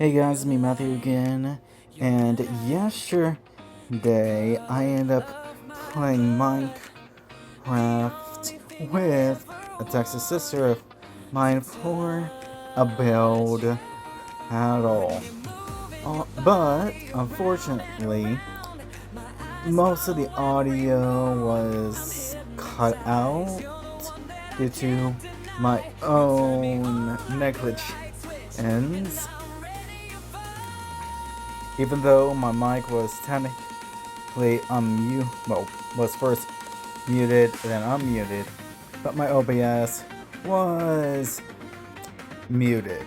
Hey guys, it's me Matthew again, and yesterday I ended up playing Minecraft with a Texas sister of mine for a build at all. But unfortunately, most of the audio was cut out due to my own negligence. Even though my mic was technically was first muted, then unmuted, but my OBS was muted.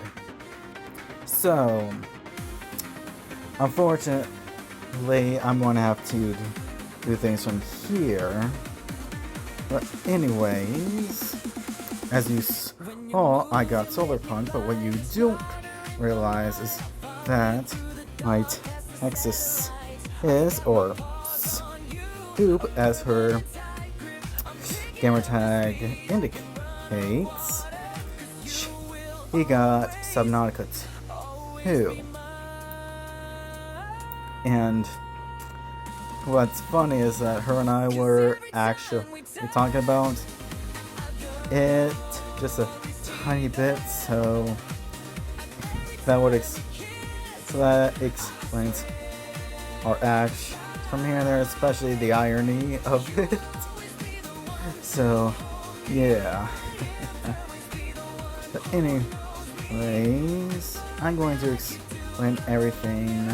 So, unfortunately, I'm going to have to do things from here. But anyways, as you saw, I got solar punk, but what you don't realize is that my S.X.S is, or Scoop as her gamertag indicates, he got Subnautica 2. And what's funny is that her and I were actually talking about it just a tiny bit, so that explains our acts from here and there, especially the irony of it. So, yeah. But anyways, I'm going to explain everything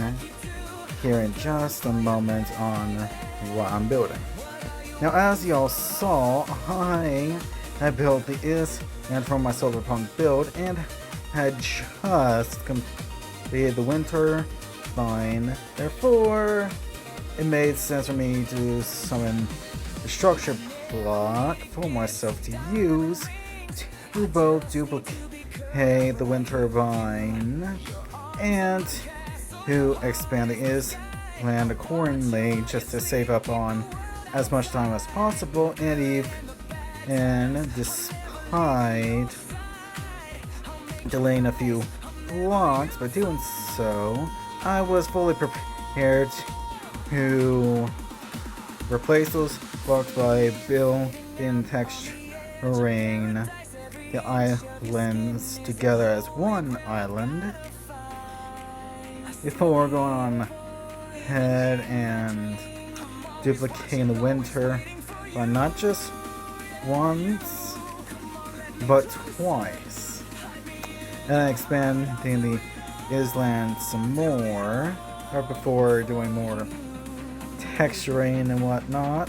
here in just a moment on what I'm building. Now, as y'all saw, I had built the and from my solar punk build and had just completed the winter fine. Therefore, it made sense for me to summon the structure block for myself to use to both duplicate the wind turbine and to expand the land accordingly, just to save up on as much time as possible, and despite delaying a few blocks by doing so, I was fully prepared to replace those blocks by building texturing the islands together as one island before going on ahead and duplicating the winter, but not just once but twice, and expanding the island some more right before doing more texturing and whatnot.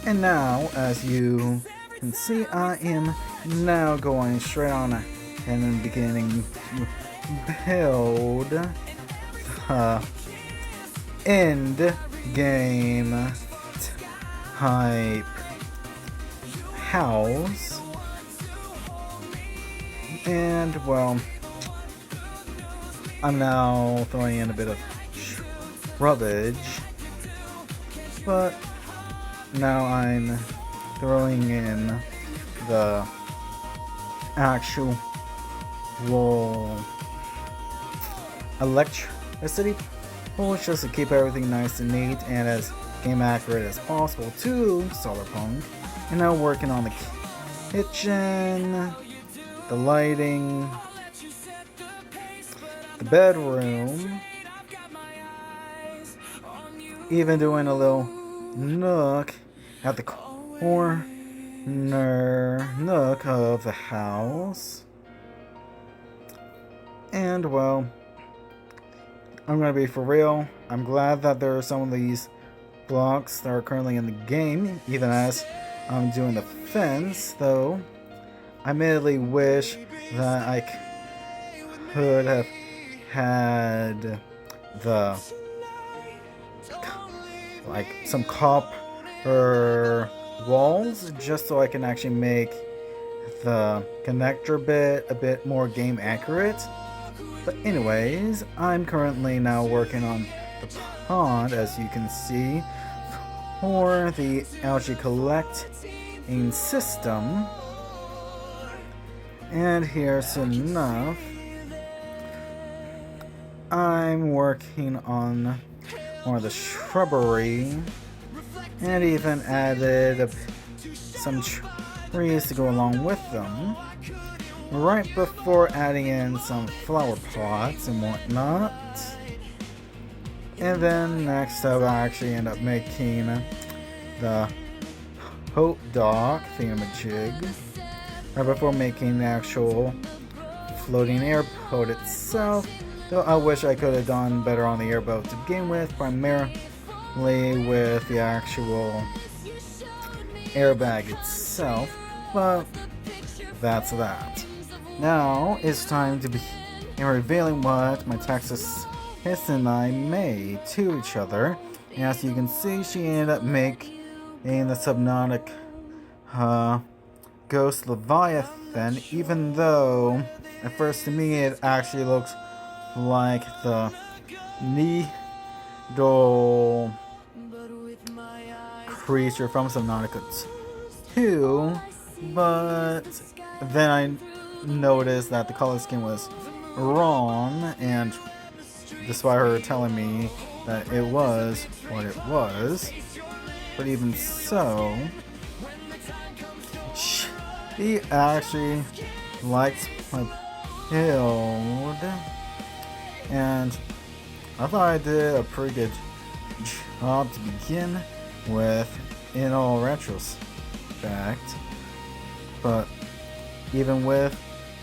And now, as you can see, I am now going straight on and beginning to build the end game type house. And well, I'm now throwing in a bit of rubbish, but now I'm throwing in the actual electricity pulse just to keep everything nice and neat and as game accurate as possible to Solarpunk. And now working on the kitchen, the lighting, the bedroom, even doing a little nook at the corner nook of the house. And well, I'm gonna be for real, I'm glad that there are some of these blocks that are currently in the game, even as I'm doing the fence, though I admittedly wish that I could have had the some copper walls just so I can actually make the connector bit a bit more game accurate. But anyways, I'm currently now working on the pond, as you can see, for the algae collecting system. And here's enough I'm working on more of the shrubbery, and even added some trees to go along with them, right before adding in some flower pots and whatnot. And then next up, I actually end up making the Hope Dock thingamajig, right before making the actual floating airboat itself. Though I wish I could have done better on the airboat to begin with, primarily with the actual airbag itself, but that's that. Now it's time to be revealing what my S.X.S and I made to each other. And as you can see, she ended up making the Subnautic Ghost Leviathan, even though at first to me it actually looks like the needle creature from Subnautica 2, but then I noticed that the color scheme was wrong, and despite her telling me that it was what it was, but even so, she actually likes my build, and I thought I did a pretty good job to begin with in all retrospect. But even with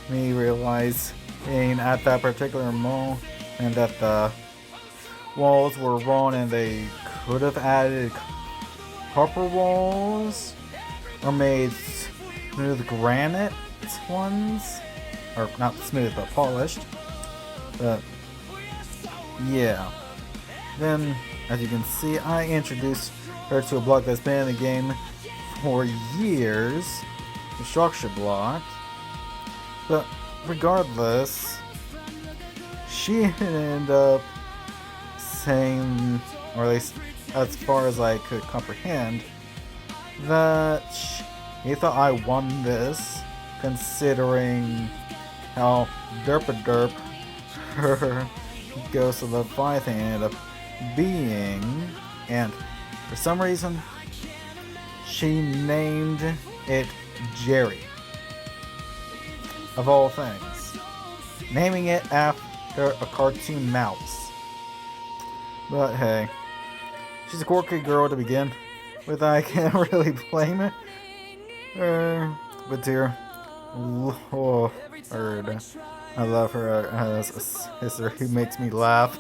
me realizing at that particular moment that the walls were wrong and they could have added copper walls or made smooth granite ones, or not smooth but polished, but yeah. Then as you can see, I introduced her to a block that's been in the game for years, the structure block, but regardless, she ended up saying, or at least as far as I could comprehend, that he thought I won this, considering how derp her Ghost of Leviathan ended up being, and for some reason she named it Jerry, of all things, naming it after a cartoon mouse. But hey, she's a quirky girl to begin with. I can't really blame her. But dear Lord, I love her as a sister who makes me laugh.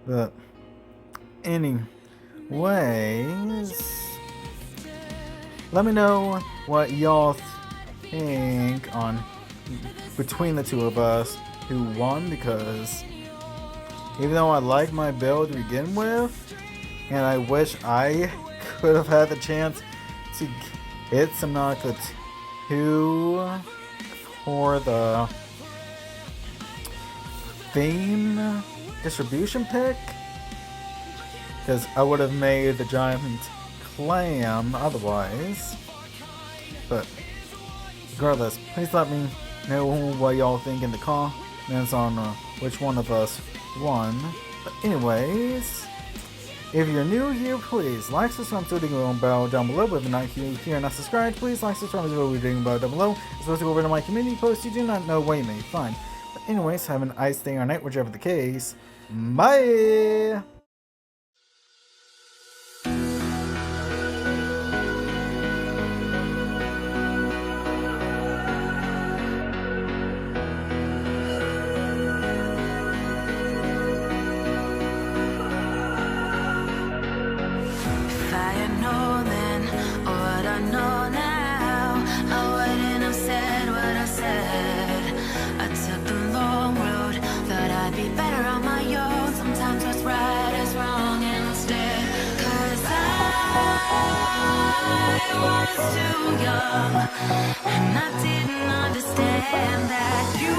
But anyways, let me know what y'all think on between the two of us who won, because even though I like my build to begin with, and I wish I could have had the chance to hit Subnautica 2 for the theme distribution pick, because I would have made the giant clam otherwise. But regardless, please let me know what y'all think in the comments on which one of us won. But anyways, if you're new here, please like, subscribe to the bell down below. But if you're not here and not subscribed, please like, subscribe to the video bell down below. It's supposed to go over to my community post you do not know what you may find. But anyways, have a nice day or night, whichever the case. Bye! I was too young, and I didn't understand that you